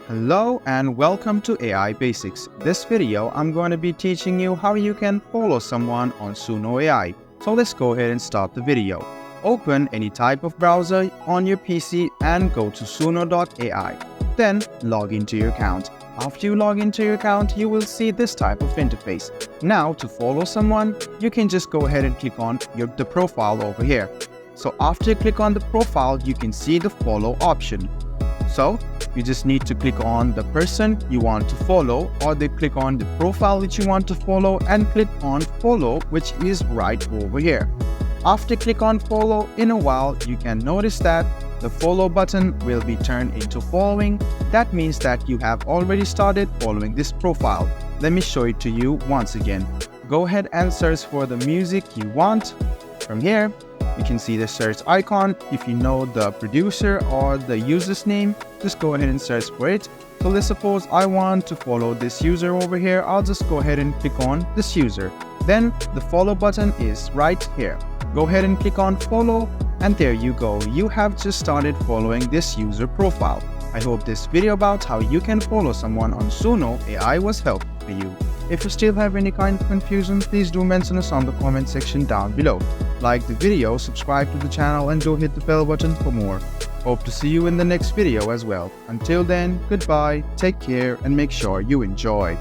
Hello and welcome to AI Basics. This video I'm going to be teaching you how you can follow someone on Suno AI. So let's go ahead and start the video. Open any type of browser on your PC and go to suno.ai. Then log into your account. After you log into your account, you will see this type of interface. Now to follow someone, you can just go ahead and click on the profile over here. So after you click on the profile, you can see the follow option. So you just need to click on the person you want to follow, or they click on the profile that you want to follow and click on follow, which is right over here. After click on follow, in a while you can notice that the follow button will be turned into following. That means that you have already started following this profile. Let me show it to you once again. Go ahead and search for the music you want. From here you can see the search icon. If you know the producer or the user's name, just go ahead and search for it. So let's suppose I want to follow this user over here. I'll just go ahead and click on this user. Then the follow button is right here. Go ahead and click on follow, and there you go. You have just started following this user profile. I hope this video about how you can follow someone on Suno AI was helpful for you. If you still have any kind of confusion, please do mention us on the comment section down below. Like the video, subscribe to the channel, and do hit the bell button for more. Hope to see you in the next video as well. Until then, goodbye, take care, and make sure you enjoy.